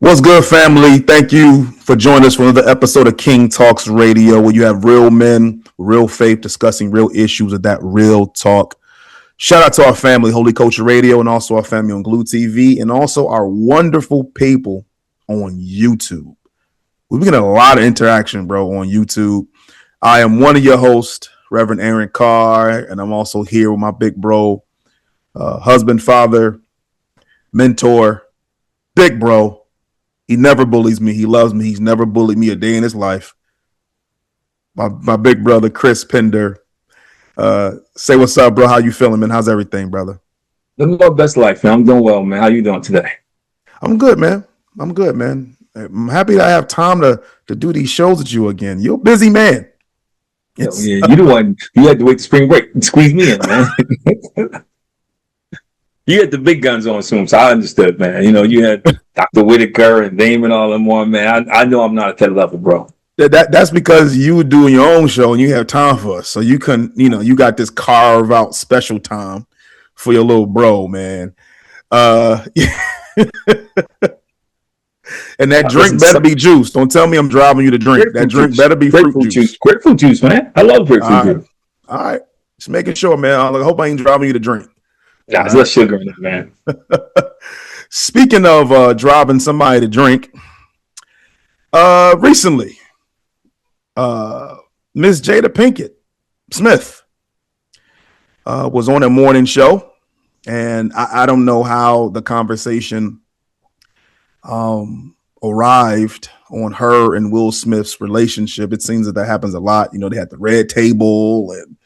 What's good, family? Thank you for joining us for another episode of King Talks Radio, where you have real men, real faith, discussing real issues with that real talk. Shout out to our family, Holy Culture Radio, and also our family on Glue TV, and also our wonderful people on YouTube. We've been getting a lot of interaction, bro, on YouTube. I am one of your hosts, Reverend Aaron Carr, and I'm also here with my big bro, husband, father, mentor, big bro. He never bullies me. He loves me. He's never bullied me a day in his life. My big brother, Chris Pender. Say what's up, bro. How you feeling, man? How's everything, brother? Living my best life, man. I'm doing well, man. How you doing today? I'm good, man. I'm good, man. I'm happy that I have time to do these shows with you again. You're a busy man. Yeah, you the one. You had to wait to spring break and squeeze me in, man. You had the big guns on Zoom, so I understood, man. You know, you had Dr. Whitaker and Damon all in one, man. I know I'm not at that level, bro. That's because you doing your own show and you have time for us. So you couldn't, you got this carve out special time for your little bro, man. And that drink better be juice. Don't tell me I'm driving you to drink. That drink better be fruit juice. Grapefruit juice, man. I love grapefruit juice. All right. Just making sure, man. I hope I ain't driving you to drink. Nah, there's less sugar in it, man. Speaking of driving somebody to drink, recently, Miss Jada Pinkett Smith was on a morning show, and I don't know how the conversation arrived on her and Will Smith's relationship. It seems that happens a lot. They had the red table, and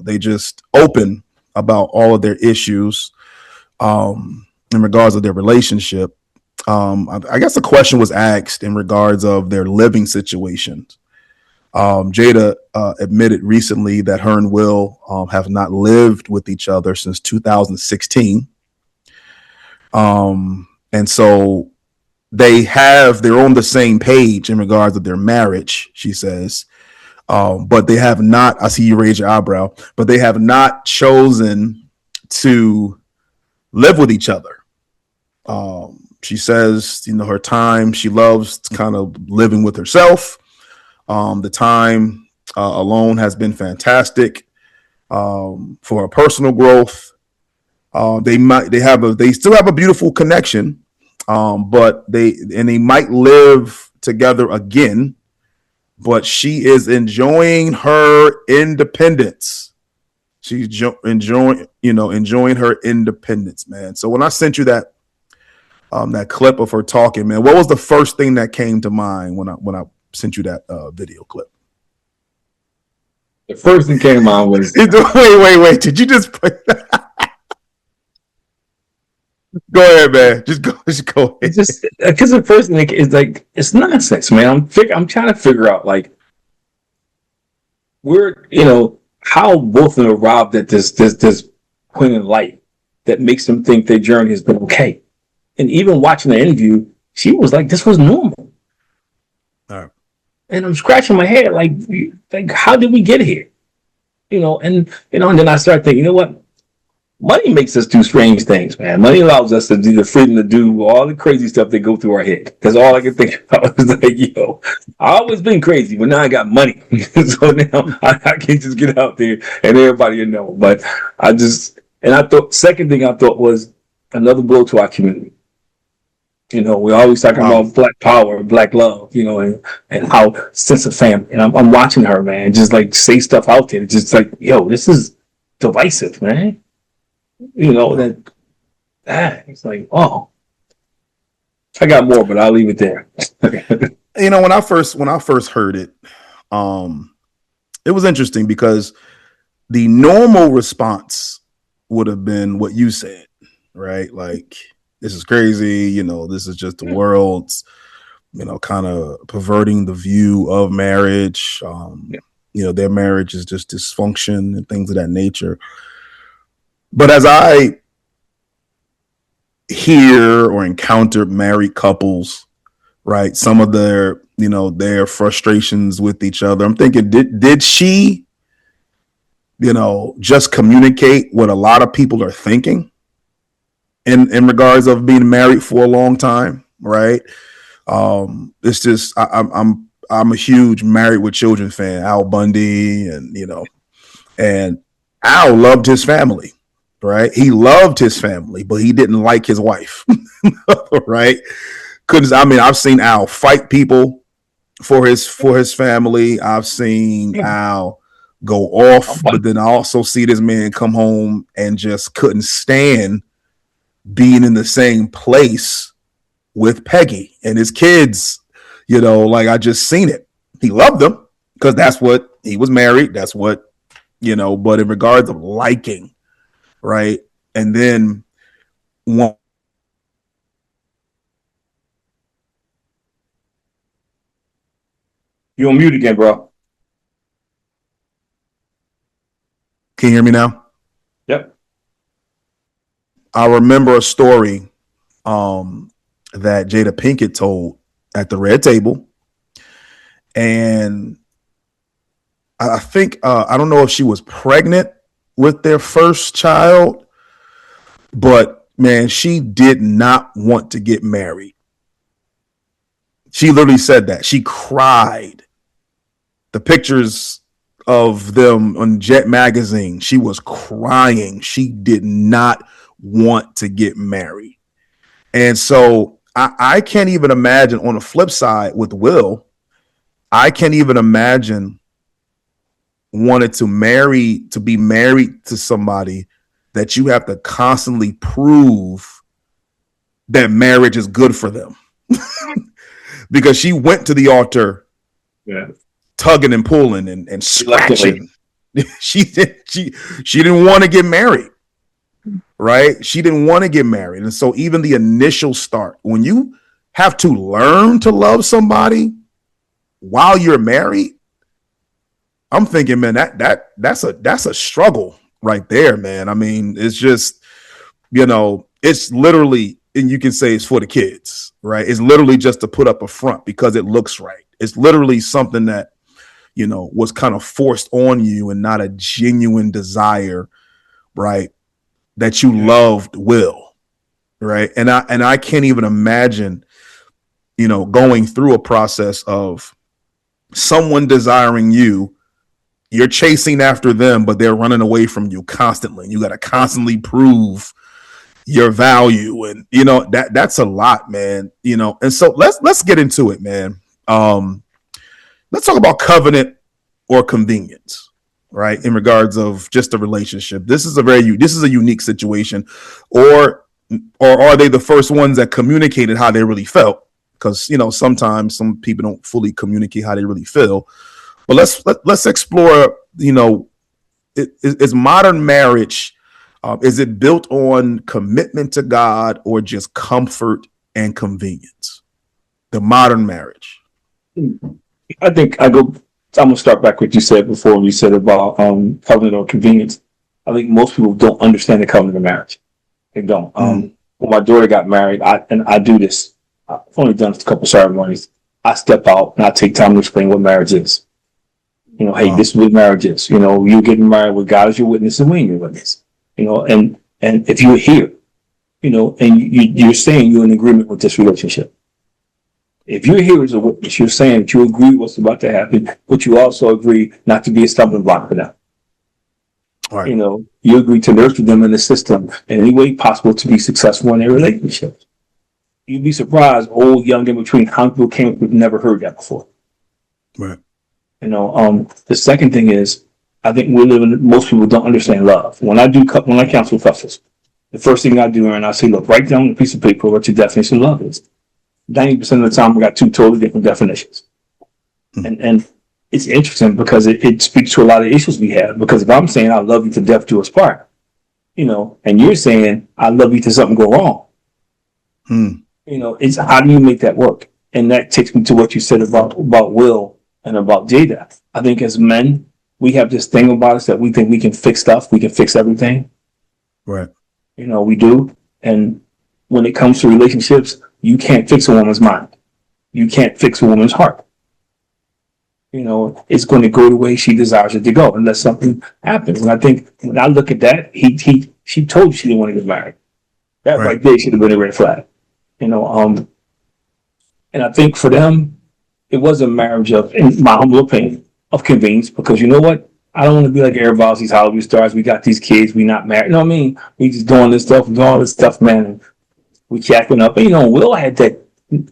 they just open about all of their issues in regards of their relationship. I guess the question was asked in regards of their living situations. Jada admitted recently that her and Will have not lived with each other since 2016. And so they're on the same page in regards of their marriage, she says. But they have not, I see you raise your eyebrow, but they have not chosen to live with each other. She says, her time, she loves kind of living with herself. The time alone has been fantastic for her personal growth. They still have a beautiful connection, but they might live together again. But she is enjoying her independence. She's enjoying her independence, man. So when I sent you that clip of her talking, man, what was the first thing that came to mind when I sent you that video clip? The first thing came to mind was wait. Did you just put Go ahead, man. Just go ahead. Just because the first thing is like it's nonsense, man. I'm trying to figure out like how both of them arrived at this point in life that makes them think their journey has been okay. And even watching the interview, she was like, "This was normal." All right. And I'm scratching my head like how did we get here? And then I start thinking, you know what? Money makes us do strange things, man. Money allows us to do the freedom to do all the crazy stuff that go through our head. Because all I can think about is like, I always been crazy, but now I got money. So now I can just get out there and everybody will know. But second thing I thought was another blow to our community. We always talking about black power, black love, and how sense of family. And I'm watching her, man, just like say stuff out there. Just like, this is divisive, man. It's like, oh, I got more, but I'll leave it there. When I first heard it, it was interesting because the normal response would have been what you said, right? Like, this is crazy. This is just the world's, kind of perverting the view of marriage. Their marriage is just dysfunction and things of that nature. But as I hear or encounter married couples, right, some of their frustrations with each other, I'm thinking, did she, just communicate what a lot of people are thinking in regards of being married for a long time? right? It's just I'm a huge Married with Children fan, Al Bundy, and and Al loved his family, right? He loved his family, but he didn't like his wife, right? Couldn't I mean I've seen Al fight people for his family. I've seen Al go off, but then I also see this man come home and just couldn't stand being in the same place with Peggy and his kids. Like I just seen it. He loved them because that's what he was married. That's what, but in regards of liking, right? And then one, You on mute again, bro. can you hear me now? Yep. I remember a story that Jada Pinkett told at the red table. And I think, I don't know if she was pregnant with their first child, but man, she did not want to get married. She literally said that. She cried. The pictures of them on Jet Magazine, she was crying. She did not want to get married. And so I can't even imagine on the flip side with Will, I can't even imagine wanted to be married to somebody that you have to constantly prove that marriage is good for them. Because she went to the altar, Yeah. tugging and pulling and scratching. she didn't want to get married, right? She didn't want to get married. And so even the initial start, when you have to learn to love somebody while you're married, I'm thinking, man, that's a struggle right there, man. I mean, it's just, it's literally, and you can say it's for the kids, right? It's literally just to put up a front because it looks right. It's literally something that, was kind of forced on you and not a genuine desire, right? That you loved Will, right? And I can't even imagine, going through a process of someone desiring you. You're chasing after them, but they're running away from you constantly. You got to constantly prove your value, and that's a lot, man. And so let's get into it, man. Let's talk about covenant or convenience, right? In regards of just a relationship, this is a unique situation, or are they the first ones that communicated how they really felt? Because sometimes some people don't fully communicate how they really feel. But let's explore. Is modern marriage, is it built on commitment to God or just comfort and convenience? The modern marriage. I think I'm gonna start back what you said before. You said about covenant or convenience. I think most people don't understand the covenant of marriage. They don't. When my daughter got married, I do this. I've only done a couple ceremonies. I step out and I take time to explain what marriage is. Hey, this is what marriage is. You're getting married with God as your witness and we ain't your witness. And if you're here, and you're saying you're in agreement with this relationship. If you're here as a witness, you're saying that you agree with what's about to happen, but you also agree not to be a stumbling block for them. Right. You agree to nurture them in the system in any way possible to be successful in their relationship. You'd be surprised, old, young, in between, how people came we've never heard that before. Right. The second thing is, I think most people don't understand love. When I counsel couples, the first thing I do, and I say, look, write down on a piece of paper what your definition of love is. 90% of the time, we got two totally different definitions. And it's interesting because it speaks to a lot of issues we have. Because if I'm saying I love you to death do us part, and you're saying I love you till something go wrong, it's how do you make that work? And that takes me to what you said about Will and about Jada. I think as men, we have this thing about us that we think we can fix stuff, we can fix everything. Right. We do. And when it comes to relationships, you can't fix a woman's mind. You can't fix a woman's heart. It's going to go the way she desires it to go unless something happens. And I think when I look at that, she told you she didn't want to get married. That right there should have been a red flag. And I think for them, it was a marriage of, in my humble opinion, of convenience. Because you know what? I don't want to be like everybody else, these Hollywood stars. We got these kids. We not married. You know what I mean? We just doing this stuff, doing all this stuff, man. And we jacking up. And, you know, Will had that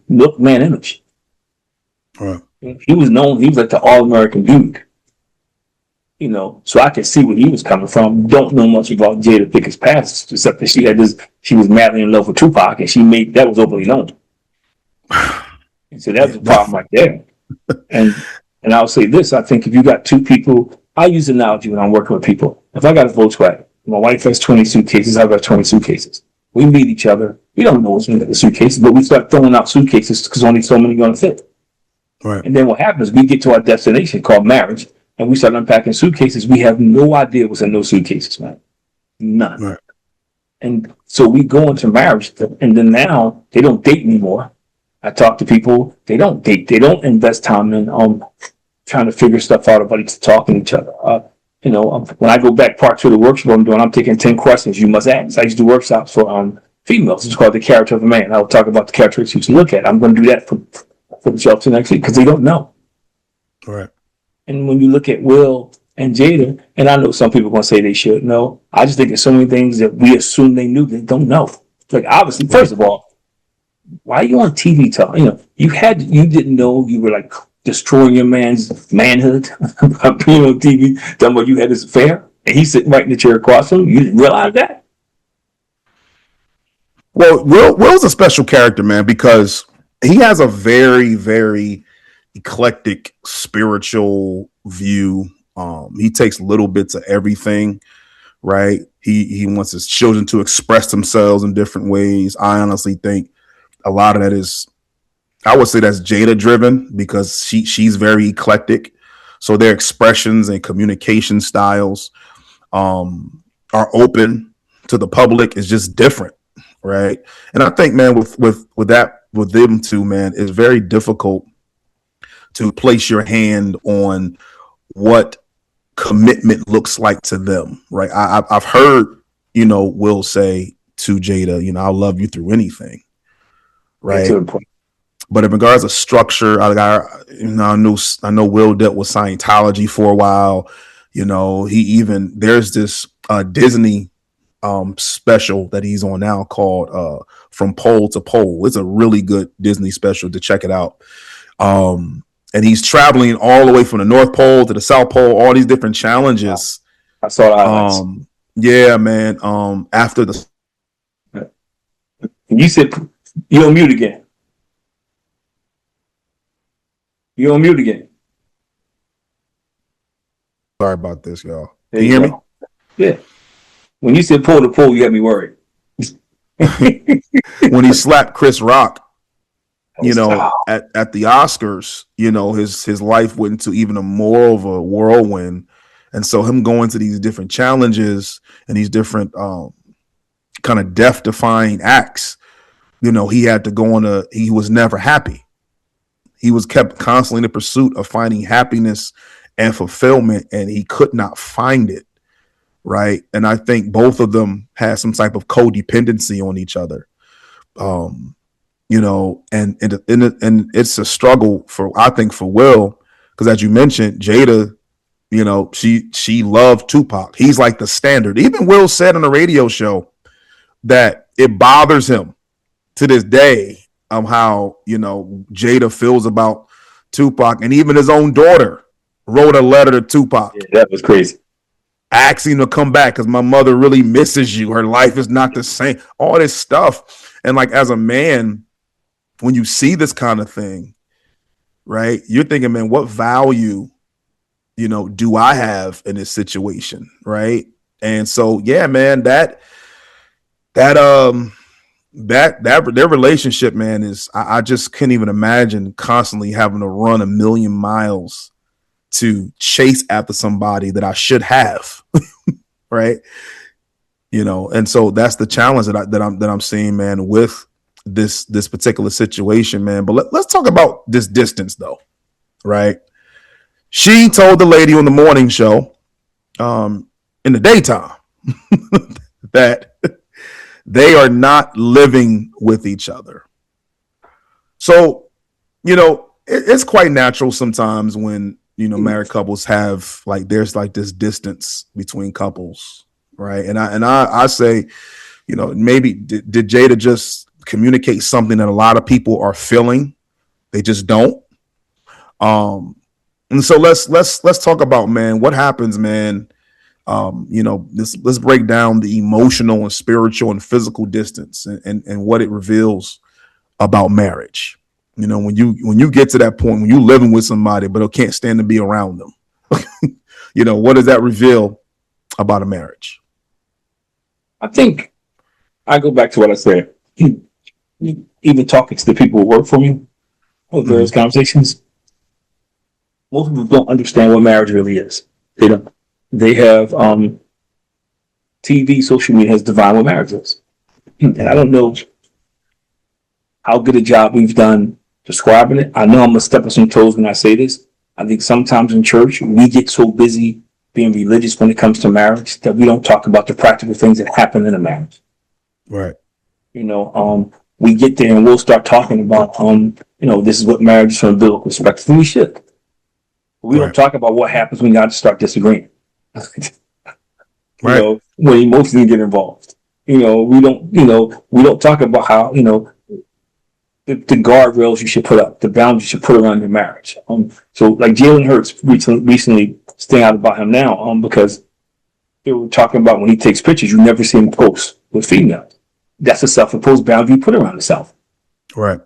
milkman image. Right. He was known. He was like the all-American dude. You know, so I could see where he was coming from. Don't know much about Jada Pickett's past, except that she had this. She was madly in love with Tupac, and she made that was openly known. And so that was Yeah. a problem right there. And I'll say this: I think if you got two people, I use the analogy when I'm working with people. If I got a Volkswagen, my wife has 20 suitcases, I've got 20 suitcases. We meet each other. We don't know what's in the suitcases, but we start throwing out suitcases because only so many are going to fit. Right. And then what happens? We get to our destination called marriage, and we start unpacking suitcases. We have no idea what's in those suitcases, man. None. Right. And so we go into marriage, and then now they don't date anymore. I talk to people, they don't date. They don't invest time in trying to figure stuff out about talking to each other. When I go back part two of the workshop I'm doing, I'm taking 10 questions you must ask. I used to do workshops for females. It's called The Character of a Man. I'll talk about the characteristics you should look at. I'm going to do that for the shelf next week because they don't know. Right. And when you look at Will and Jada, and I know some people are going to say they should know, I just think there's so many things that we assume they knew they don't know. Like, obviously, first of all, why are you on TV talking? You know, you didn't know you were like destroying your man's manhood by being on TV, talking about you had this affair, and he's sitting right in the chair across from him. You didn't realize that? Well, Will's a special character, man, because he has a very, very eclectic spiritual view. He takes little bits of everything, right? He wants his children to express themselves in different ways. I honestly think a lot of that is, I would say that's Jada driven because she's very eclectic. So their expressions and communication styles are open to the public. Is just different, right? And I think, man, with them two, man, it's very difficult to place your hand on what commitment looks like to them, right? I've heard, Will say to Jada, I'll love you through anything, right? To the point. But in regards to structure, I know Will dealt with Scientology for a while. There's this Disney special that he's on now called From Pole to Pole. It's a really good Disney special to check it out. And he's traveling all the way from the North Pole to the South Pole, all these different challenges. I saw the highlights. Yeah, man. After the You said you're on mute again. You're on mute again. sorry about this, y'all. There Can you hear go. Yeah. When you said pull to pull, you had me worried. me? When he slapped Chris Rock, Stop. at the Oscars, his life went into even a more of a whirlwind. And so him going to these different challenges and these different kind of death defying acts, he had to go on he was never happy. He was kept constantly in the pursuit of finding happiness and fulfillment, and he could not find it. Right. And I think both of them had some type of codependency on each other. And it's a struggle I think for Will, because as you mentioned, Jada, she loved Tupac. He's like the standard. Even Will said on the radio show that it bothers him to this day how, Jada feels about Tupac. And even his own daughter wrote a letter to Tupac. Yeah, that was crazy. Asking him to come back because my mother really misses you. Her life is not the same. All this stuff. And like, as a man, when you see this kind of thing, right, you're thinking, man, what value, do I have in this situation? Right. And so, yeah, man, their relationship, man, is, I just couldn't even imagine constantly having to run a million miles to chase after somebody that I should have. Right. And so that's the challenge that I'm seeing, man, with this particular situation, man. But let's talk about this distance though. Right. She told the lady on the morning show, in the daytime, that they are not living with each other. So it's quite natural sometimes when married couples have like there's like this distance between couples, right? And I say, maybe did Jada just communicate something that a lot of people are feeling? They just don't. And so let's talk about, man, what happens, man. Let's break down the emotional and spiritual and physical distance and what it reveals about marriage. When you get to that point when you're living with somebody but can't stand to be around them, what does that reveal about a marriage? I think I go back to what I said. Even talking to the people who work for me, with various conversations, most people don't understand what marriage really is. They don't. They have TV, social media has defined what marriage is, and I don't know how good a job we've done describing it. I know I'm gonna step on some toes when I say this. I think sometimes in church we get so busy being religious when it comes to marriage that we don't talk about the practical things that happen in a marriage. Right. We get there and we'll start talking about this is what marriage is from a biblical perspective. And we should. We don't Right. talk about what happens when you got to start disagreeing. Right. When emotions get involved. We don't talk about how, the guardrails you should put up, the boundaries you should put around your marriage. So like Jalen Hurts recently staying out about him now, because they were talking about when he takes pictures, you never see him post with females. That's a self-imposed boundary you put around yourself. Right.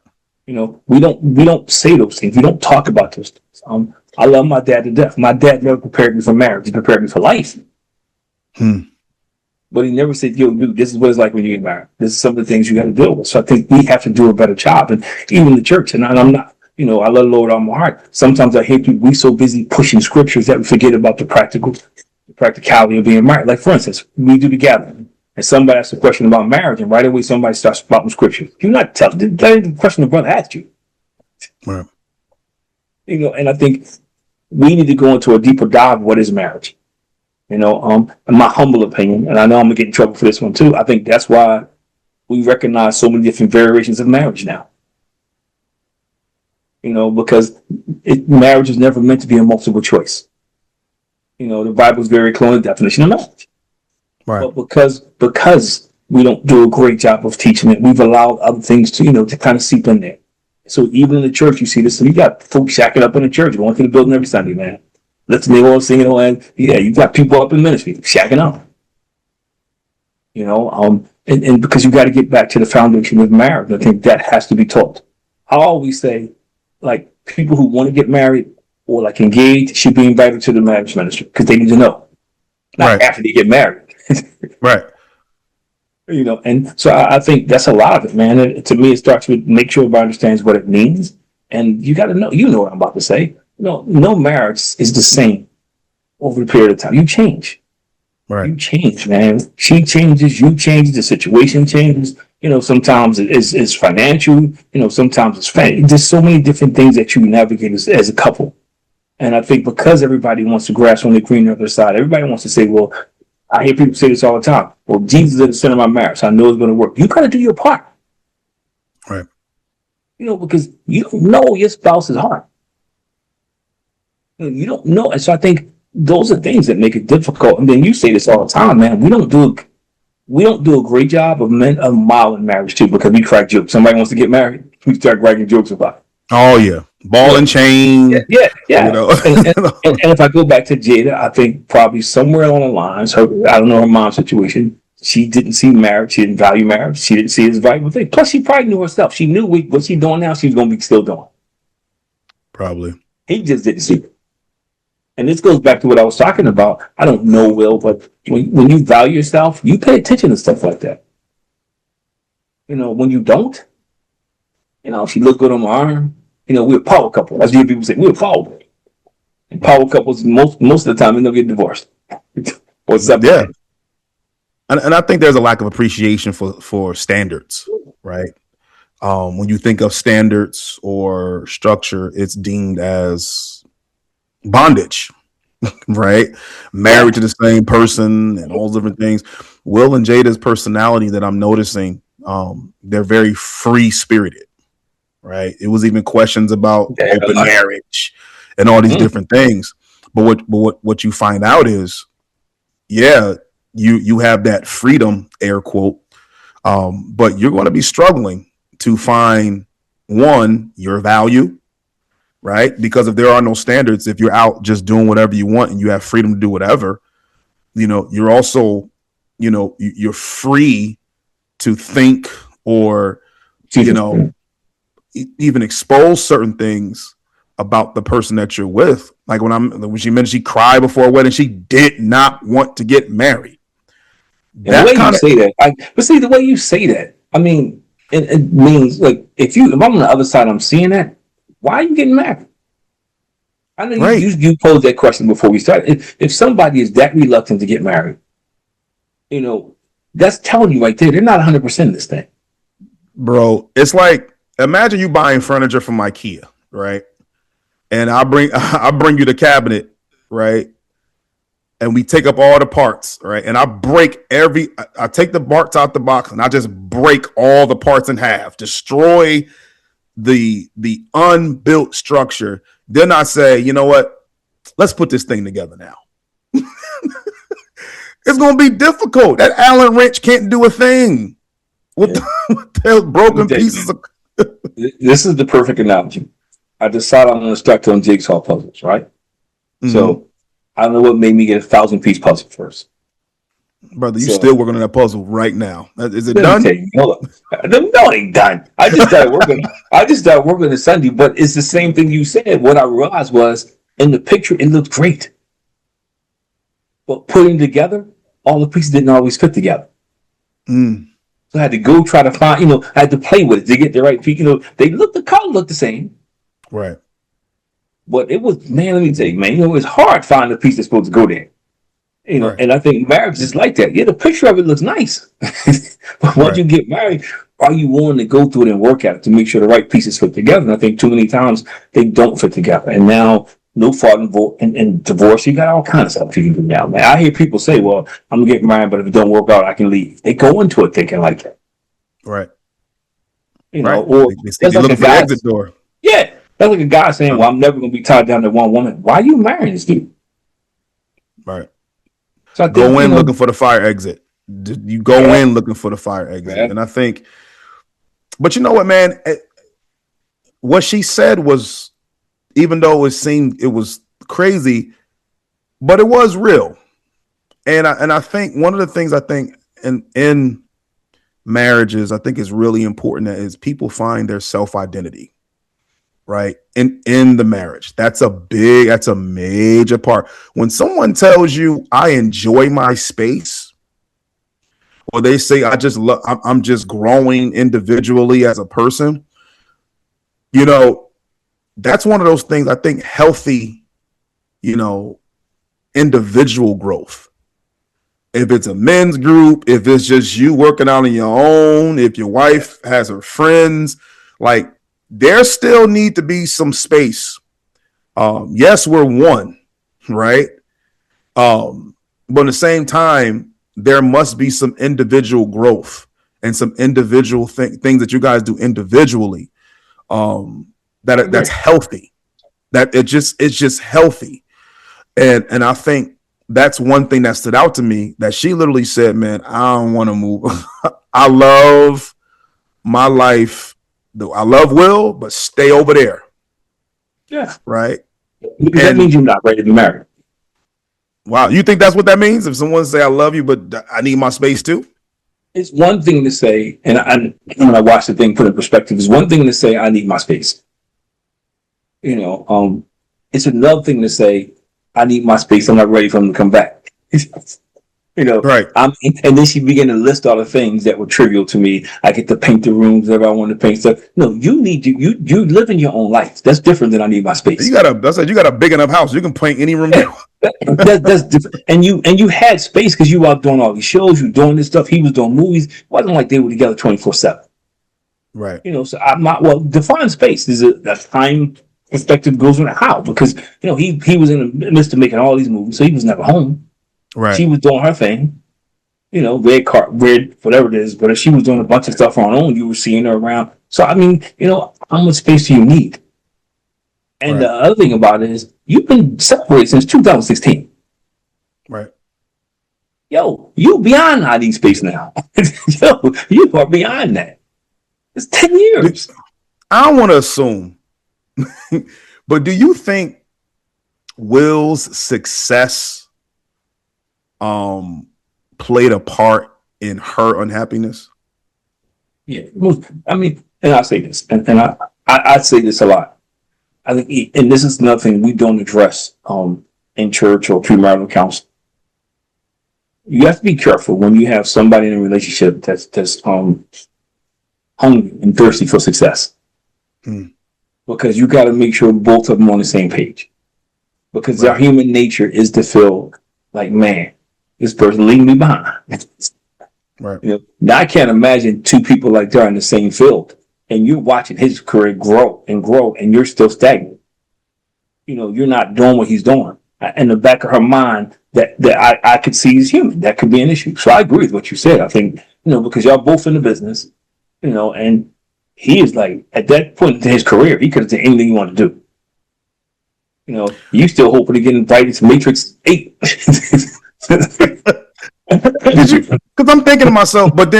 We don't say those things. We don't talk about those things. I love my dad to death. My dad never prepared me for marriage. He prepared me for life. But he never said, yo, dude, this is what it's like when you get married. This is some of the things you got to deal with. So I think we have to do a better job. And even the church, and I'm not, I love the Lord on my heart. Sometimes I hate people, we so busy pushing scriptures that we forget about the practicality of being married. Like, for instance, we do the gathering, and somebody asks a question about marriage, and right away somebody starts spouting scripture. You're not telling, that ain't the question the brother asked you. Right. And I think we need to go into a deeper dive of what is marriage. In my humble opinion, and I know I'm gonna get in trouble for this one too, I think that's why we recognize so many different variations of marriage now. Because marriage is never meant to be a multiple choice. The Bible is very clear on the definition of marriage. Right. But because we don't do a great job of teaching it, we've allowed other things to kind of seep in there. So even in the church, you see this. So you got folks shacking up in the church, going to the building every Sunday, man. Let's name all singing, and you got people up in ministry shacking up. And because you got to get back to the foundation of marriage, I think that has to be taught. I always say, like, people who want to get married or like engaged should be invited to the marriage ministry because they need to know, not after they get married. Right. And so I think that's a lot of it, man. To me, it starts with make sure everybody understands what it means, and you got to know. You know what I'm about to say. No marriage is the same over the period of time. You change. Right. You change, man. She changes, you change, the situation changes. Sometimes it's financial, sometimes it's family. There's so many different things that you navigate as a couple. And I think because everybody wants to grasp on the green other side, everybody wants to say, well, I hear people say this all the time. Well, Jesus is at the center of my marriage. So I know it's going to work. You got to do your part. Right. Because you don't know your spouse's heart. You don't know. And so I think those are things that make it difficult. And then you say this all the time, man. We don't do a great job of modeling marriage too, because we crack jokes. Somebody wants to get married, we start cracking jokes about it. Oh yeah, ball and chain. Yeah. And if I go back to Jada, I think probably somewhere along the lines, I don't know her mom's situation. She didn't see marriage. She didn't value marriage. She didn't see it as a valuable thing. Plus, she probably knew herself. She knew what she's doing now. She was going to be still doing. Probably. He just didn't see it. And this goes back to what I was talking about. I don't know, Will, but when you value yourself, you pay attention to stuff like that. When you don't, she looked good on my arm. We're a power couple. As people say, we're a power couple. And power couples, most of the time, they'll get divorced. Or separated. Yeah. And I think there's a lack of appreciation for standards, right? When you think of standards or structure, it's deemed as bondage, right? Married to the same person and all different things. Will and Jada's personality that I'm noticing, they're very free spirited, right? It was even questions about Yeah, open marriage and all these mm, different things. But what you find out is, yeah, you have that freedom, air quote, but you're going to be struggling to find one your value, right? Because if there are no standards, if you're out just doing whatever you want and you have freedom to do whatever, you're also, you're free to think or, you Jesus. know, even expose certain things about the person that you're with. Like when she mentioned she cried before a wedding, she did not want to get married. And the way That you kind of say that, but see the way you say that, I mean, it means like if I'm on the other side, I'm seeing that. Why are you getting married? I know you right, you, you posed that question before we started. If somebody is that reluctant to get married, you know, that's telling you right there they're not 100% in this thing. bro. It's like imagine you buying furniture from IKEA, right? And I bring you the cabinet, right? And we take up all the parts, right? And I take the parts out the box and I just break all the parts in half, destroy the unbuilt structure. Then I say, you know what? Let's put this thing together now. It's gonna be difficult. That Allen wrench can't do a thing with, Yeah. with those Let me broken tell you, pieces man. of. This is the perfect analogy. I decided I'm going to start doing jigsaw puzzles, right? Mm-hmm. So I don't know what made me get a 1,000 piece puzzle first. Brother, you So still working on that puzzle right now. Is it let me tell done? you, hold up. No, it ain't done. I just started working. I just started working this Sunday, but it's the same thing you said. What I realized was in the picture, it looked great, but putting together, all the pieces didn't always fit together. Mm, So I had to go try to find, I had to play with it to get the right piece. The color looked the same, right, but it was, man, let me tell you, man, it was hard finding the piece that's supposed to go there. right, And I think marriage is like that. Yeah, the picture of it looks nice, but once right. you get married, are you willing to go through it and work at it to make sure the right pieces fit together? And I think too many times they don't fit together. And now, no fault in divorce, you got all kinds of stuff you can do now, man. I hear people say, "Well, I'm getting married, but if it don't work out, I can leave." They go into it thinking like that, Right. Right. or They see that's they like a looking for the guy. exit door. Yeah, that's like a guy saying, Trying to, "Well, I'm never going to be tied down to one woman." Why are you marrying this dude? right. So I think Go in looking for the fire exit. You go yeah, in looking for the fire exit. yeah, And I think, but you know what, man? What she said was, even though it was crazy, but it was real. And I think one of the things I think in marriages, I think is really important that is people find their self identity, right? In the marriage. That's a major part. When someone tells you I enjoy my space, or they say I'm just growing individually as a person, you know, that's one of those things I think healthy, you know, individual growth. If it's a men's group, if it's just you working out on your own, if your wife has her friends, like there still need to be some space. Yes, we're one, right? But at the same time, there must be some individual growth and some individual things that you guys do individually. I That's agree. healthy. It's just healthy. And I think that's one thing that stood out to me that she literally said, "Man, I don't want to move. I love my life. I love Will, but stay over there, Yeah, right?" because that means And you're not ready to be married. wow, you think that's what that means? If someone say, "I love you, but I need my space too," It's one thing to say, and when I watch the thing put in perspective, it's one thing to say I need my space. You know, it's another thing to say I need my space. I'm not ready for him to come back. you know, right? I'm, and then she began to list all the things that were trivial to me. I get to paint the rooms whenever I want to paint stuff. No, you live in your own life. That's different than I need my You space. got a that's a, you got a big enough house. You can paint any room Yeah, you. that's different. And you had space because you were out doing all these shows, you were doing this stuff. He was doing movies. It wasn't like they were together 24/7. Right, So I'm not, well, define space is a time perspective goes in how, because he was in the midst of making all these movies, so he was never home. right, She was doing her thing, red whatever it is, but if she was doing a bunch of stuff on her own, you were seeing her around So I mean, how much space do you need? And Right. the other thing about it is you've been separated since 2016. Right. Yo, you beyond ID space now. Yo, you are beyond that. It's 10 years. I don't want to assume, but do you think Will's success um played a part in her unhappiness? Yeah. I mean, and I say this, and I say this a lot. I think, and this is nothing we don't address in church or premarital counseling. You have to be careful when you have somebody in a relationship that's hungry and thirsty for success, Hmm. because you got to make sure both of them on the same page. Because our Right. human nature is to feel like, man, this person leaving me behind. Right. Now I can't imagine two people like that in the same field, and you're watching his career grow and grow, and you're still stagnant. You're not doing what he's doing. In the back of her mind, that I could see is human. That could be an issue. So I agree with what you said. I think, because y'all both in the business, and he is like, at that point in his career, he could have done anything he wanted to do. You still hoping to get invited to Matrix 8. Did you? Because I'm thinking to myself, but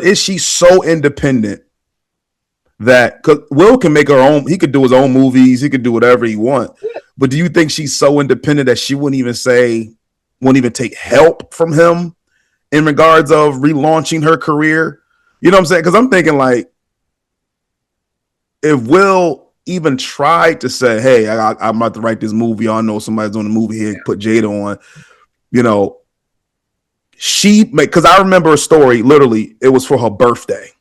is she so independent that cause Will can make her own? He could do his own movies. He could do whatever he wants. But do you think she's so independent that she wouldn't even take help from him in regards of relaunching her career? You know what I'm saying? Because I'm thinking like, if Will even tried to say, "Hey, I'm about to write this movie. I know somebody's doing a movie here. Put Jada on," you know, because I remember a story. Literally, it was for her birthday,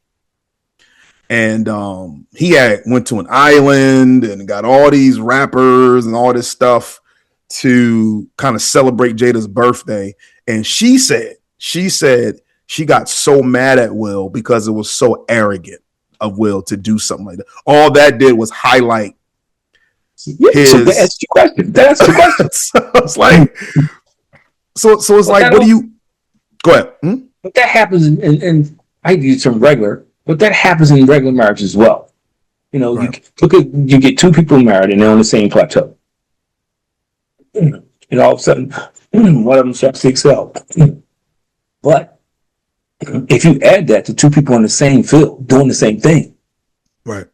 and he had went to an island and got all these rappers and all this stuff to kind of celebrate Jada's birthday. And she said she got so mad at Will because it was so arrogant of Will to do something like that. All that did was highlight Yeah, so his. that's your question. That's the question. So it's like, so it's But like, what do you? Go ahead. Hmm? but that happens in I use some regular, but that happens in regular marriage as well. You Right. look at you get two people married and they're on the same plateau. And all of a sudden, one of them starts to excel. But if you add that to two people in the same field doing the same thing, Right.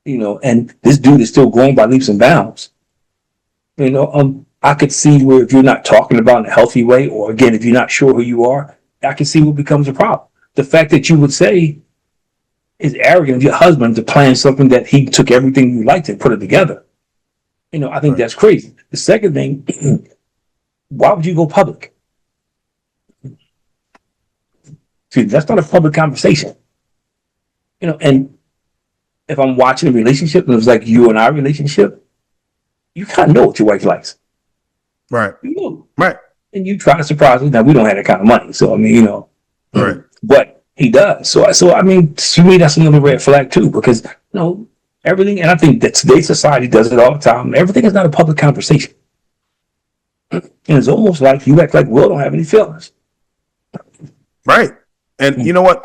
and this dude is still growing by leaps and bounds, I could see where if you're not talking about it in a healthy way, or again, if you're not sure who you are, I can see what becomes a problem. The fact that you would say is arrogant of your husband to plan something that he took everything you liked and put it together. I think Right. that's crazy. The second thing, why would you go public? See, that's not a public conversation. And if I'm watching a relationship and it was like you and I relationship, you kind of know what your wife likes. Right. You know, Right. and you try to surprise her. Now we don't have that kind of money, so I mean, Right. but he does. So I mean, to me, that's another red flag too, because everything, and I think that today's society does it all the time. Everything is not a public conversation, and it's almost like you act like Will don't have any feelings. Right. And you know what?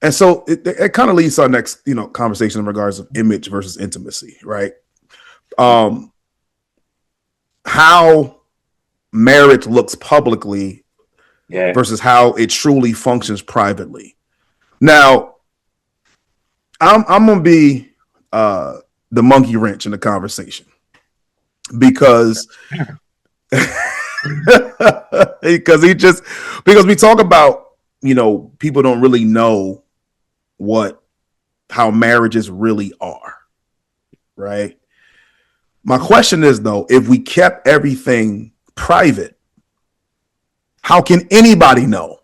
And so it kind of leads to our next, conversation in regards of image versus intimacy, right? How marriage looks publicly Yeah, versus how it truly functions privately. Now, I'm gonna be the monkey wrench in the conversation because because we talk about people don't really know how marriages really are, right? My question is though, if we kept everything private, how can anybody know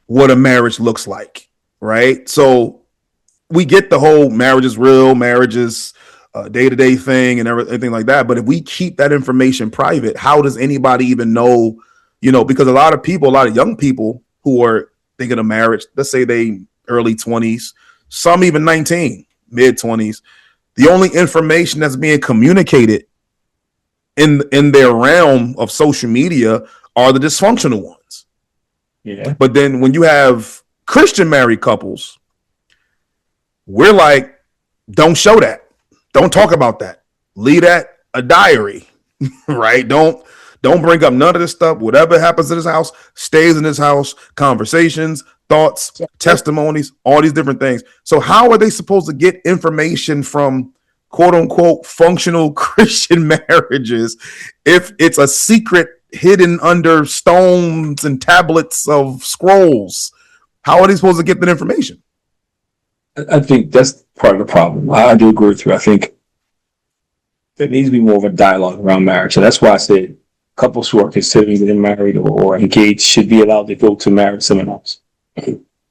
what a marriage looks like, right? So we get the whole marriage is real, marriage is a day-to-day thing and everything like that. But if we keep that information private, how does anybody even know, because a lot of young people who are thinking of marriage, let's say they early 20s, some even 19, mid 20s, the only information that's being communicated in their realm of social media are the dysfunctional ones. yeah, But then when you have Christian married couples, we're like, don't show that. Don't talk about that. Leave that a diary, right? Don't bring up none of this stuff. Whatever happens in this house stays in this house. Conversations, thoughts, testimonies, all these different things. So how are they supposed to get information from quote unquote functional Christian marriages if it's a secret hidden under stones and tablets of scrolls? How are they supposed to get that information? I think that's part of the problem. I do agree with you. I think there needs to be more of a dialogue around marriage. And that's why I said couples who are considering getting married or engaged should be allowed to go to marriage seminars.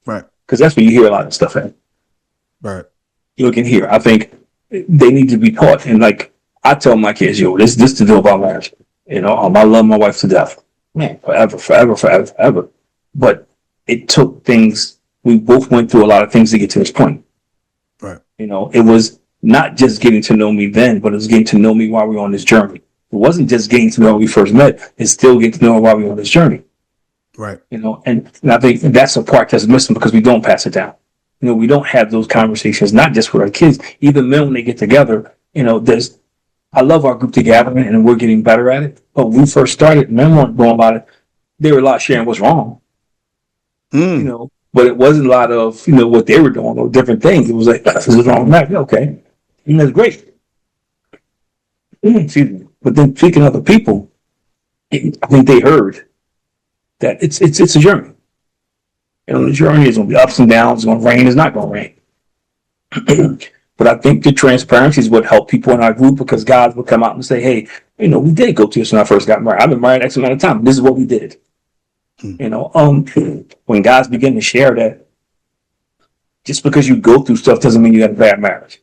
Right. Because that's where you hear a lot of stuff at. Right. You look in here. I think they need to be taught. And like I tell my kids, yo, this to do about marriage. I love my wife to death. Man, forever. But it took things. We both went through a lot of things to get to this point. Right. It was not just getting to know me then, but it was getting to know me while we were on this journey. It wasn't just getting to know when we first met. It's still getting to know while we were on this journey. Right. And I think that's a part that's missing because we don't pass it down. We don't have those conversations, not just with our kids, even men when they get together. I love our group together and we're getting better at it. But when we first started, men weren't going about it. They were a lot sharing what's wrong. But it wasn't a lot of, what they were doing or different things. It was like, this is wrong with that. Okay. And that's great. Excuse me. But then speaking of other people, I think they heard that it's a journey. The journey is going to be ups and downs. It's going to rain. It's not going to rain. But I think the transparency is what helped people in our group because God would come out and say, hey, we did go through this when I first got married. I've been married X amount of time. This is what we did. When guys begin to share that, just because you go through stuff doesn't mean you have a bad marriage.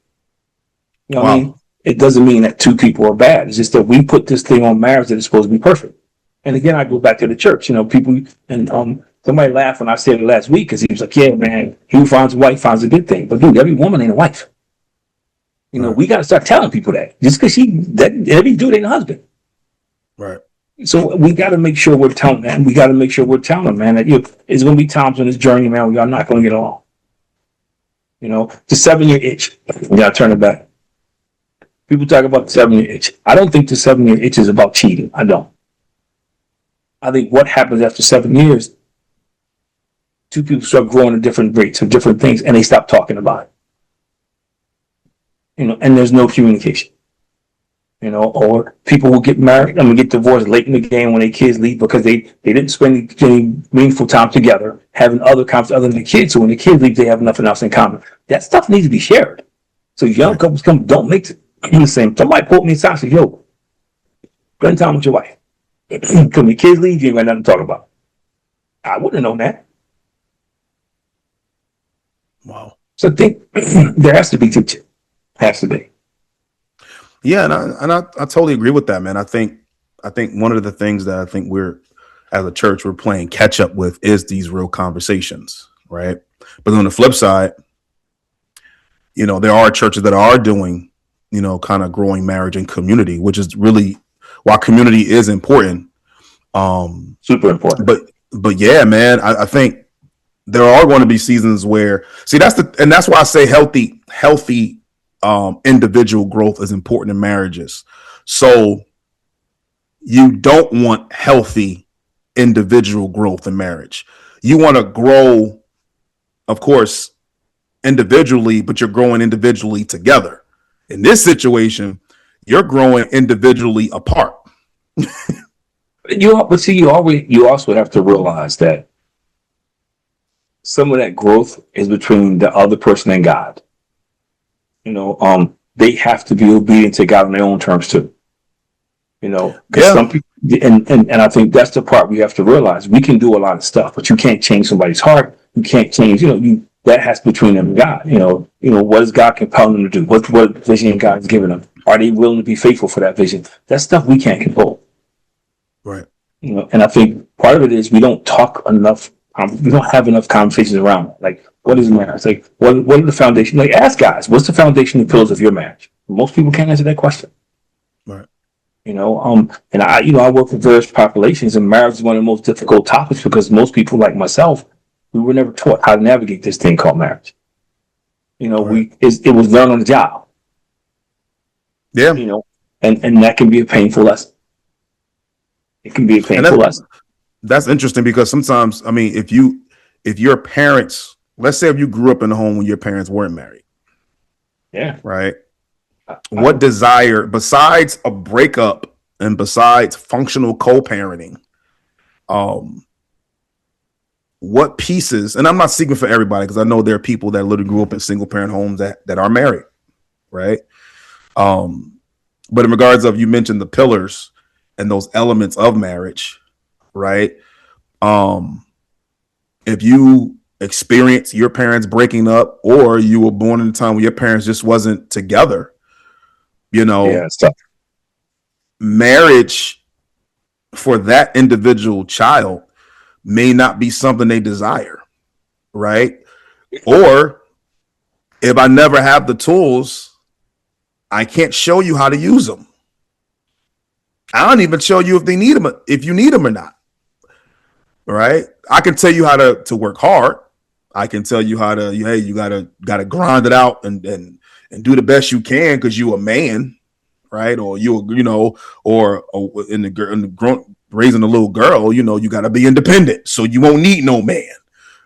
What I mean? It doesn't mean that two people are bad. It's just that we put this thing on marriage that is supposed to be perfect. And again, I go back to the church. People and somebody laughed when I said it last week because he was like, "Yeah, man, he who finds a wife finds a good thing." But dude, every woman ain't a wife. Right. We got to start telling people that just because every dude ain't a husband. Right. So we got to make sure we're telling them. We got to make sure we're telling them, man, that it's going to be times on this journey, man, we are not going to get along. The 7-year itch. We got to turn it back. People talk about the 7-year itch. I don't think the 7-year itch is about cheating. I don't. I think what happens after 7 years, two people start growing at different rates of different things, and they stop talking about it. And there's no communication. Or people will get married and get divorced late in the game when their kids leave because they didn't spend any meaningful time together, having other conversations other than the kids. So when the kids leave, they have nothing else in common. That stuff needs to be shared. So young couples don't make it the same. Somebody pulled me aside and said, yo, spend time with your wife. When the kids leave, you ain't got nothing to talk about. I wouldn't have known that. Wow. So I think there has to be teaching. Has to be. Yeah, and I totally agree with that, man. I think one of the things that I think we're as a church we're playing catch up with is these real conversations, right? But on the flip side, there are churches that are doing, kind of growing marriage and community, which is really while community is important, super important. But yeah, man, I think there are going to be seasons where that's why I say healthy individual growth is important in marriages. So you don't want healthy individual growth in marriage. You want to grow, of course, individually, but you're growing individually together. In this situation, you're growing individually apart. You also have to realize that some of that growth is between the other person and God. They have to be obedient to God on their own terms too. Because some people, and I think that's the part we have to realize. We can do a lot of stuff, but you can't change somebody's heart. You can't change, that has between them and God. What is God compelling them to do? What vision God is giving them? Are they willing to be faithful for that vision? That's stuff we can't control. Right. And I think part of it is we don't talk enough. We don't have enough conversations around it. Like, what is marriage? Like, what are the foundation? Like, ask guys, what's the foundation and pillars of your marriage? Most people can't answer that question. Right. And I work with various populations, and marriage is one of the most difficult topics because most people, like myself, We were never taught how to navigate this thing called marriage. Right. It was learned on the job. Yeah. You know, and that can be a painful lesson. It can be a And painful lesson. that's interesting because sometimes, I mean, if your parents, let's say if you grew up in a home when your parents weren't married, Yeah. right? I, What desire besides a breakup and besides functional co-parenting, um, what pieces, and I'm not speaking for everybody because I know there are people that literally grew up in single parent homes that are married, right? Um, but in regards of you mentioned the pillars and those elements of marriage, right? Um, if you experience your parents breaking up or you were born in a time where your parents just wasn't together, you yeah, know, it's tough. marriage for that individual child may not be something they desire, right? Or if I never have the tools, I can't show you how to use them. I don't even show you if they need them, if you need them or not, right? I can tell you how to work hard. I can tell you how to, hey, you gotta grind it out and do the best you can because you a man, right? Or or in the raising a little girl, you got to be independent, so you won't need no man,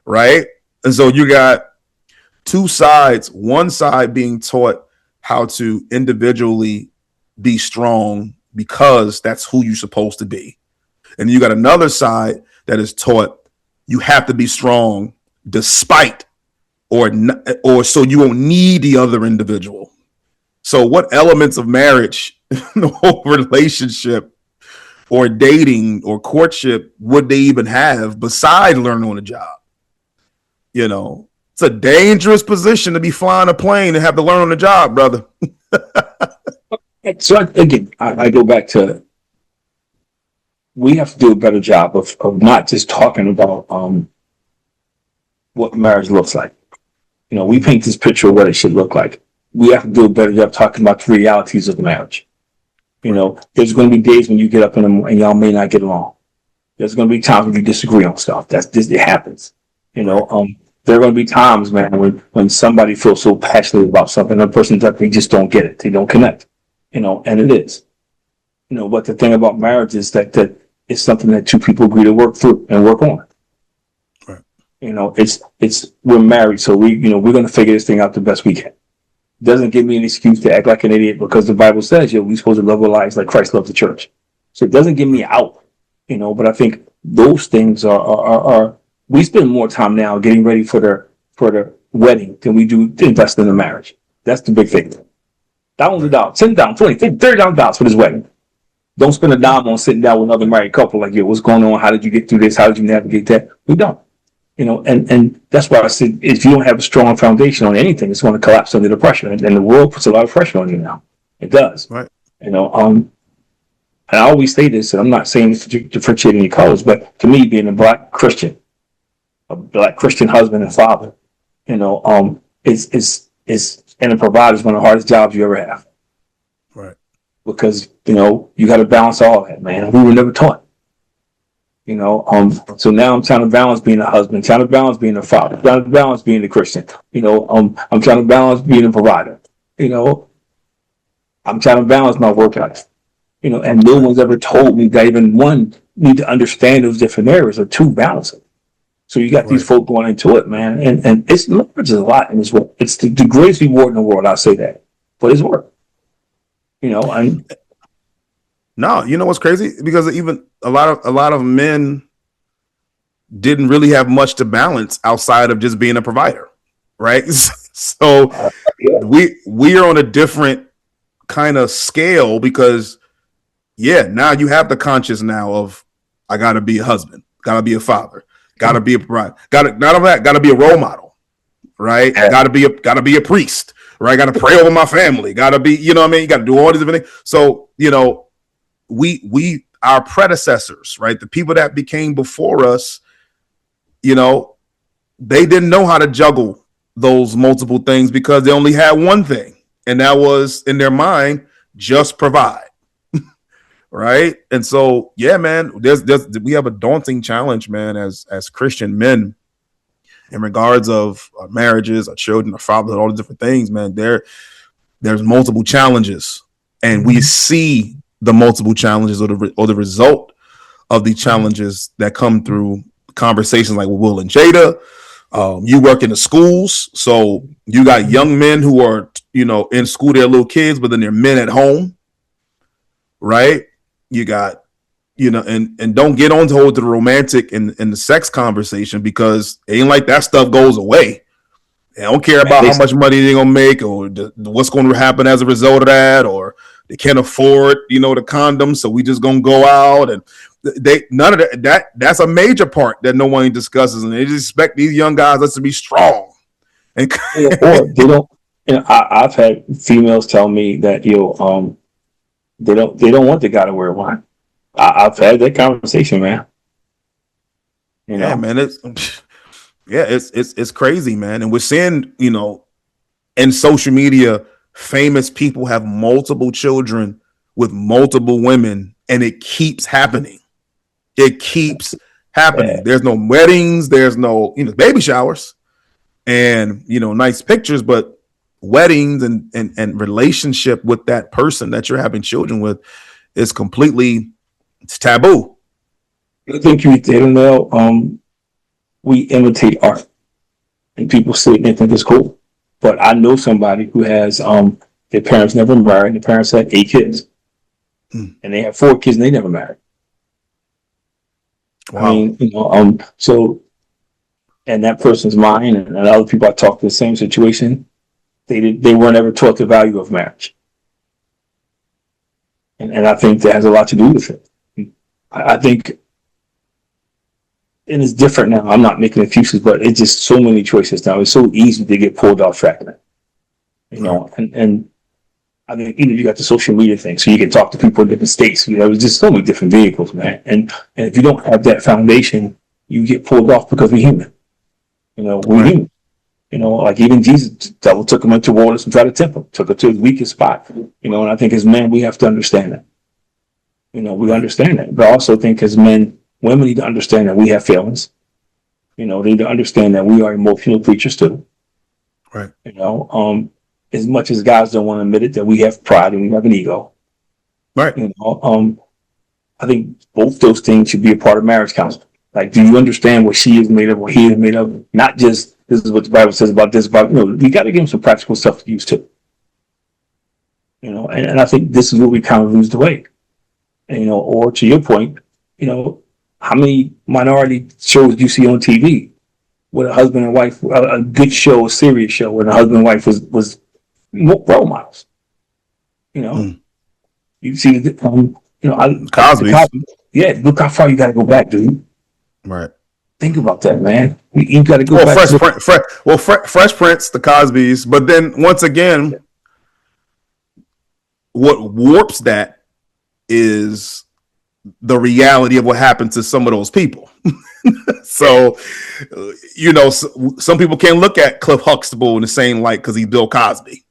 right? And so you got two sides. One side being taught how to individually be strong because that's who you're supposed to be, and you got another side that is taught you have to be strong despite or so you won't need the other individual. So, what elements of marriage, or relationship, or dating, or courtship would they even have besides learning on the job? It's a dangerous position to be flying a plane and have to learn on the job, brother. So again, I go back to we have to do a better job of not just talking about what marriage looks like. We Mm-hmm. paint this picture of what it should look like. We have to do a better job talking about the realities of marriage. Right. There's going to be days when you get up in the morning and y'all may not get along. There's going to be times when you disagree on stuff. That's just it happens. You Right. know, um, there are going to be times, man, when somebody feels so passionate about something, and the person that they just don't get it, they don't connect. And it is. But the thing about marriage is that it's something that two people agree to work through and work on. Right. It's we're married, so we're going to figure this thing out the best we can. Doesn't give me an excuse to act like an idiot because the Bible says, we're supposed to love our lives like Christ loved the church. So it doesn't give me Right. out, but I think those things are we spend more time now getting ready for the wedding than we do to invest in the marriage. That's the big thing. Thousands of Right. dollars, $10, $20, $30 for this wedding. Don't spend a Yeah. dime on sitting down with another married couple like, what's going on? How did you get through this? How did you navigate that? We don't. And that's why I said if you don't have a strong foundation on anything, it's going to collapse under the pressure. And the world puts a lot of pressure on you now. It does. Right. And I always say this, and I'm not saying this to differentiate any colors, but to me, being a black Christian husband and father, is and a provider is one of the hardest jobs you ever have Right. because you got to balance all that, man. We were never taught. So now I'm trying to balance being a husband, trying to balance being a father, trying to balance being a Christian. I'm trying to balance being a provider. You know, I'm trying to balance my work life. And no Right. one's ever told me that even one need to understand those different areas or two balance it. So you got these Right. folk going into it, man, and it's leverage is a lot in this world. It's the greatest reward in the world. I'll say that, but it's work. And No, you know what's crazy? Because even a lot of men didn't really have much to balance outside of just being a provider, right? So yeah, we are on a different kind of scale because now you have the conscious now of I gotta be a husband, gotta be a father, gotta be a provider, gotta not only that, gotta be a role model, right? yeah, Gotta be a priest, right? Gotta pray over my family, gotta be, what I mean? You gotta do all these different things. So, we our predecessors, right? The people that became before us, you know, they didn't know how to juggle those multiple things because they only had one thing, and that was in their mind, just provide, right? And so, yeah, man, there's we have a daunting challenge, man, as Christian men, in regards of our marriages, our children, our fatherhood, all the different things, man, there's multiple challenges, and we see the multiple challenges or the result of the challenges that come through conversations like with Will and Jada. You work in the schools, so you got young men who are, in school, they're little kids, but then they're men at home, right? You got, and don't get on to the romantic and the sex conversation, because it ain't like that stuff goes away. They don't care about how much money they're gonna make or what's going to happen as a result of that, or they can't afford, the condoms, so we just gonna go out, and they none of that's a major part that no one discusses, and they just expect these young guys us to be strong. And or they don't. I've had females tell me that they don't want the guy to wear wine. I've had that conversation, man. Yeah, man, it's crazy, man, and we're seeing, in social media, famous people have multiple children with multiple women, and it keeps happening. It keeps happening. There's no weddings, there's no baby showers, and nice pictures, but weddings and relationship with that person that you're having children with is completely, it's taboo. I think you hit the nail. We imitate art, and people see it and they think it's cool. But I know somebody who has their parents never married. Their parents had 8 kids, and they have 4 kids, and they never married. Wow. I mean, so, and that person's mine, and other people I talk to the same situation. They weren't ever taught the value of marriage, and I think that has a lot to do with it. I think. And it's different now. I'm not making excuses, but it's just so many choices now. It's so easy to get pulled off track now. And I mean, you got the social media thing, so you can talk to people in different states. There's just so many different vehicles, man. And if you don't have that foundation, you get pulled off because we're human. We're human. Like even Jesus, the devil took him into waters and tried to tempt him, took him to his weakest spot. And I think as men, we have to understand that. We understand that, but I also think as men, women need to understand that we have feelings. They need to understand that we are emotional creatures too. Right. As much as guys don't want to admit it, that we have pride and we have an ego. Right. I think both those things should be a part of marriage counseling. Like, do you understand what she is made of, what he is made of? Not just this is what the Bible says about this, you got to give them some practical stuff to use too. And I think this is what we kind of lose the way. Or to your point, how many minority shows do you see on TV with a husband and wife, a good show, a serious show, where the husband and wife was role models? You see Cosby. Yeah, look how far you got to go back, dude. Right. Think about that, man. You got to go back. Fresh Prince, the Cosbys, but then once again, what warps that is the reality of what happened to some of those people. So, some people can't look at Cliff Huxtable in the same light because he's Bill Cosby,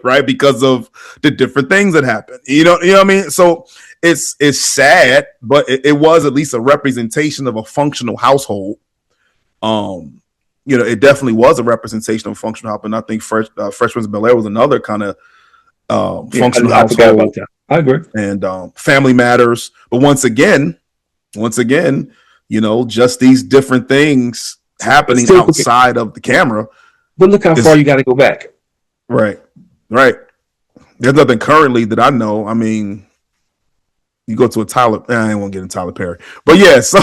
right? Because of the different things that happened. You know what I mean? So it's sad, but it was at least a representation of a functional household. It definitely was a representation of a functional household. And I think Fresh Prince of Bel-Air was another kind of functional household. I agree. And Family Matters. But once again, just these different things happening outside of the camera. But look how far you got to go back. Right. There's nothing currently that I know. I mean, you go to a Tyler, I ain't want to get in Tyler Perry. But yeah, so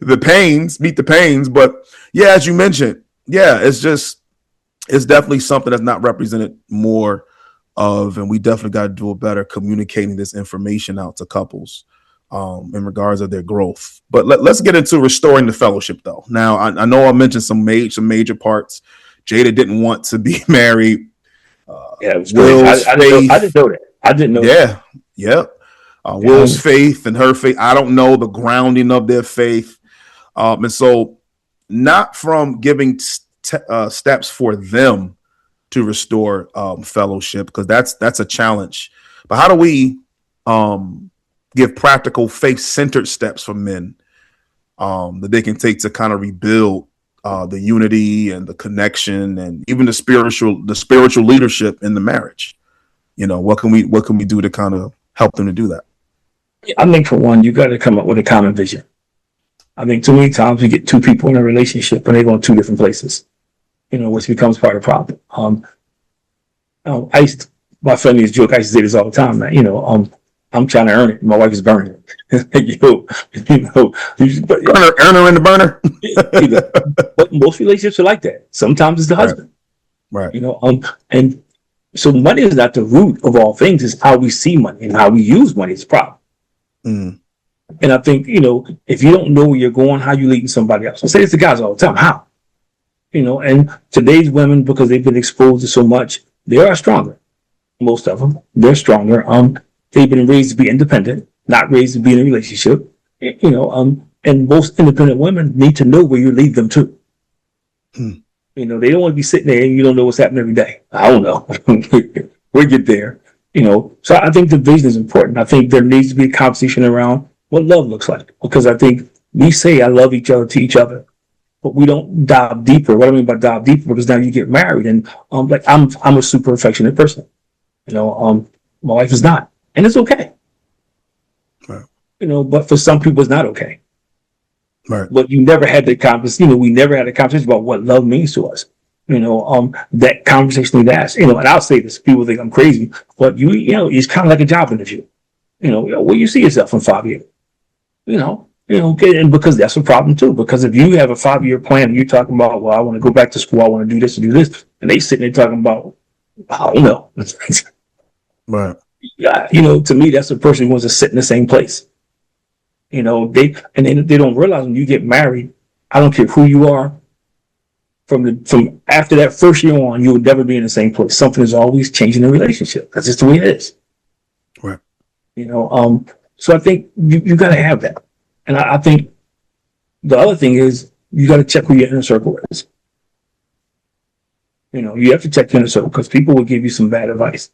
meet the pains. But yeah, as you mentioned, it's definitely something that's not represented more of, and we definitely got to do a better communicating this information out to couples in regards of their growth. But let's get into restoring the fellowship, though. Now, I know I mentioned some major parts. Jada didn't want to be married. It was Will's I didn't know that. I didn't know. Yeah, yep. Will's faith and her faith. I don't know the grounding of their faith, and so not from giving steps for them to restore fellowship, because that's a challenge. But how do we give practical faith-centered steps for men that they can take to kind of rebuild the unity and the connection and even the spiritual leadership in the marriage. What can we do to kind of help them to do that? I think for one, you got to come up with a common vision. I think too many times we get two people in a relationship and they go in two different places, which becomes part of the problem. My family is joke. I used to say this all the time, man. I'm trying to earn it. My wife is burning it. Earn her in the burner. But most relationships are like that. Sometimes it's the husband, right? And so money is not the root of all things. It's how we see money and how we use money is the problem. Mm. And I think if you don't know where you're going, how you leading somebody else. I say this to guys all the time. How? And today's women, because they've been exposed to so much, they are stronger. Most of them, they're stronger. They've been raised to be independent, not raised to be in a relationship. And most independent women need to know where you lead them to. They don't want to be sitting there and you don't know what's happening every day. I don't know. We'll get there. So I think the vision is important. I think there needs to be a conversation around what love looks like, because I think we say I love each other to each other, but we don't dive deeper. What I mean by dive deeper, because now you get married and like I'm a super affectionate person. My wife is not, and it's okay. Right. But for some people it's not okay. Right. But you never had the conversation. We never had a conversation about what love means to us. That conversation is asked. And I'll say this: people think I'm crazy, but it's kind of like a job interview. Where you see yourself in 5 years. And because that's a problem too. Because if you have a 5-year plan and you're talking about, well, I want to go back to school, I want to do this and do this, and they sitting there talking about, I don't know. Right. Yeah, to me, that's a person who wants to sit in the same place. They don't realize when you get married, I don't care who you are. From after that first year on, you will never be in the same place. Something is always changing in the relationship. That's just the way it is. Right. So I think you got to have that. And I think the other thing is you got to check who your inner circle is. You have to check your inner circle because people will give you some bad advice.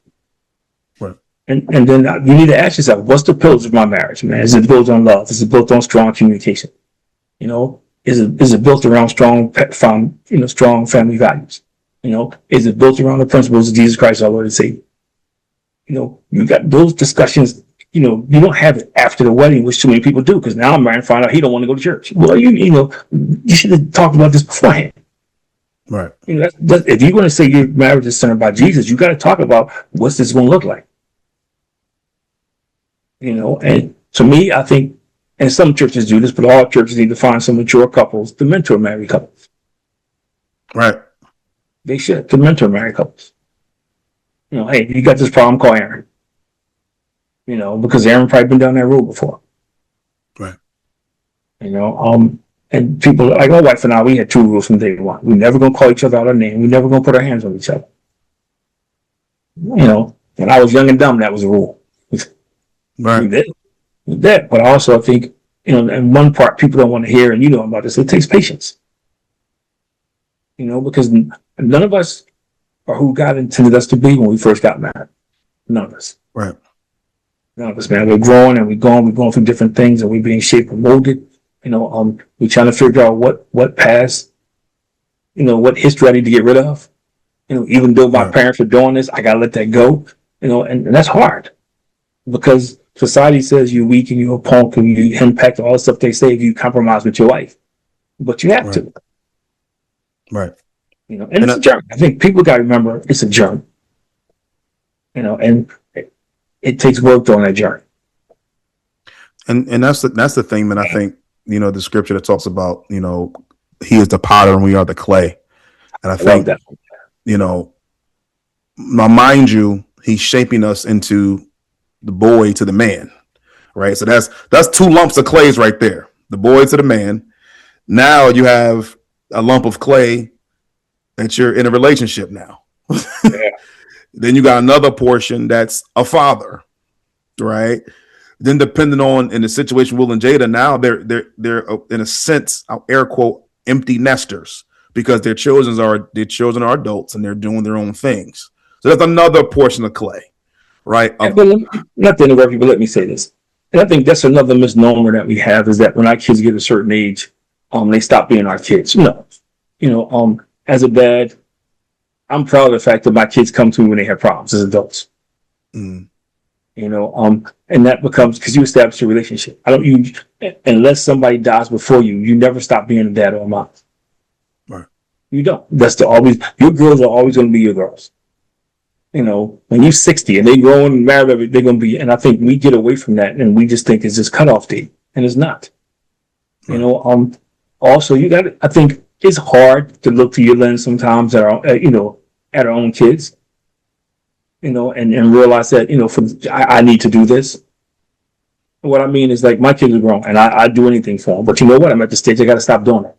Right. And then you need to ask yourself, what's the pillars of my marriage, man? Is it built on love? Is it built on strong communication? Is it built around strong family values? Is it built around the principles of Jesus Christ, our Lord and Savior? You got those discussions. You don't have it after the wedding, which too many people do, because now I'm married and find out he don't want to go to church. Well, you should have talked about this beforehand. Right. If you're going to say your marriage is centered by Jesus, you got to talk about what's this going to look like. And to me, I think, and some churches do this, but all churches need to find some mature couples to mentor married couples. Right. They should, to mentor married couples. Hey, you got this problem, call Aaron. Because Aaron probably been down that road before. Right. And people like my wife and I, we had 2 rules from day one. We never gonna call each other out our name. We never gonna put our hands on each other. When I was young and dumb, that was a rule. Right. We did that, but also I think and one part people don't want to hear, and about this. It takes patience. Because none of us are who God intended us to be when we first got married. None of us. Right. None of us, man. We're growing and we're going through different things, and we're being shaped and molded. We're trying to figure out what past, what history I need to get rid of. Even though my parents are doing this, I gotta let that go. And that's hard because society says you're weak and you're a punk and you impact all the stuff they say if you compromise with your life, but you have to. Right. And it's a journey. I think people got to remember it's a journey. And it takes work on that journey. And that's the thing, man. I think the scripture that talks about he is the potter and we are the clay, and I think that. Now, mind you, he's shaping us into the boy to the man, right? So that's 2 lumps of clays right there. The boy to the man. Now you have a lump of clay that you're in a relationship now. Yeah. Then you got another portion that's a father, right? Then depending on in the situation, Will and Jada, now they're in a sense, I'll air quote, empty nesters because their children are adults and they're doing their own things. So that's another portion of clay, right? But not to interrupt you, but let me say this. And I think that's another misnomer that we have, is that when our kids get a certain age, they stop being our kids. No, as a dad, I'm proud of the fact that my kids come to me when they have problems as adults. Mm. And that becomes because you establish a relationship. I don't you unless somebody dies before you, you never stop being a dad or a mom. Right. You don't. That's the always your girls are always going to be your girls. When you're 60 and they grow and married, they're going to be. And I think we get away from that, and we just think it's just cutoff date, and it's not. Right. Also, you got. I think it's hard to look through your lens sometimes at our own kids. And realize that I need to do this. What I mean is, like, my kids are grown, and I do anything for them. But you know what? I'm at the stage I got to stop doing it.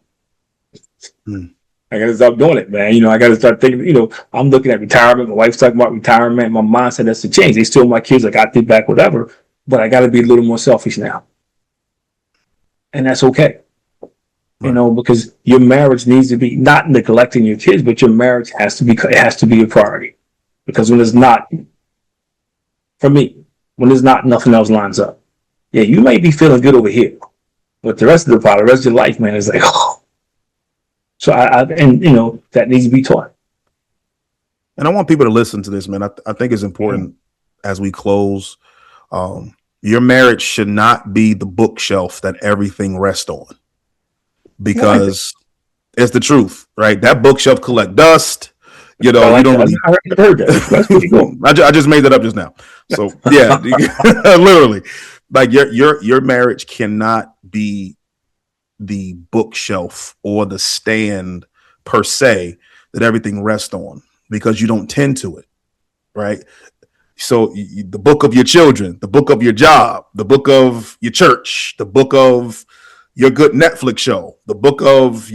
Mm. I got to stop doing it, man. I got to start thinking. I'm looking at retirement. My wife's talking about retirement. My mindset has to change. They still my kids. Like, I did back, whatever. But I got to be a little more selfish now, and that's okay. Right. Because your marriage needs to be not neglecting your kids, but your marriage has to be a priority. Because when it's not, for me, when it's not, nothing else lines up. Yeah, you may be feeling good over here, but the rest of the rest of your life, man, is like, oh. So that needs to be taught. And I want people to listen to this, man. I think it's important as we close. Your marriage should not be the bookshelf that everything rests on, because it's the truth, right? That bookshelf collect dust. You like don't that. really. I heard that. That's pretty cool. I just made that up just now. So yeah, literally, like your marriage cannot be the bookshelf or the stand per se that everything rests on, because you don't tend to it, right? So the book of your children, the book of your job, the book of your church, the book of your good Netflix show, the book of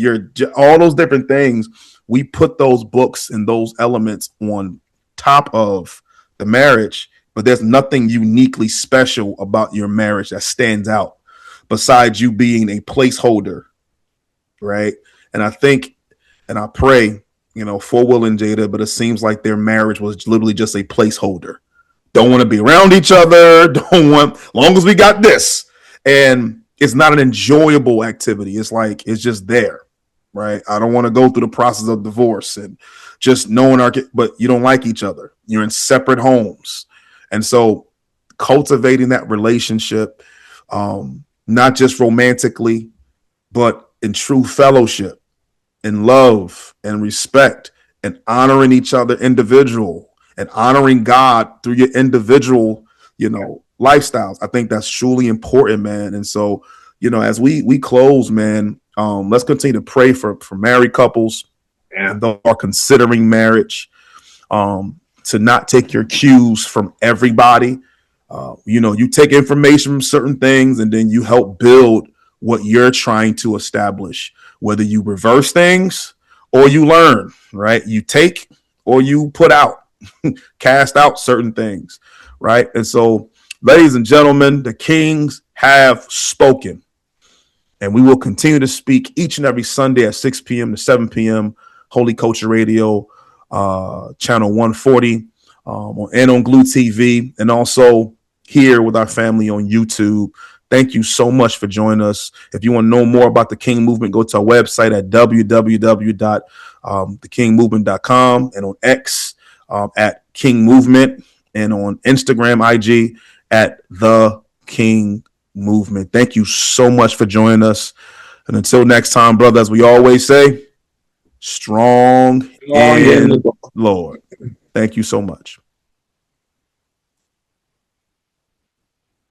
all those different things. We put those books and those elements on top of the marriage, but there's nothing uniquely special about your marriage that stands out besides you being a placeholder, right? And I think, and I pray, for Will and Jada, but it seems like their marriage was literally just a placeholder. Don't want to be around each other. Don't want, long as we got this. And it's not an enjoyable activity. It's like, it's just there, right? I don't want to go through the process of divorce and just knowing but you don't like each other. You're in separate homes. And so cultivating that relationship, not just romantically, but in true fellowship, in love and respect, and honoring each other individual, and honoring God through your individual, lifestyles. I think that's truly important, man. And so, as we close, man, let's continue to pray for married couples and those who are considering marriage, to not take your cues from everybody. You take information from certain things, and then you help build what you're trying to establish, whether you reverse things or you learn, right? You take or you put out, cast out certain things, right? And so, ladies and gentlemen, the Kings have spoken, and we will continue to speak each and every Sunday at 6 p.m. to 7 p.m. Holy Culture Radio, channel 140, and on Glue TV, and also here with our family on YouTube. Thank you so much for joining us. If you want to know more about the King Movement, go to our website at www.thekingmovement.com, and on X at King Movement, and on Instagram, IG at The King Movement. Thank you so much for joining us. And until next time, brother, as we always say, strong in Lord. Thank you so much.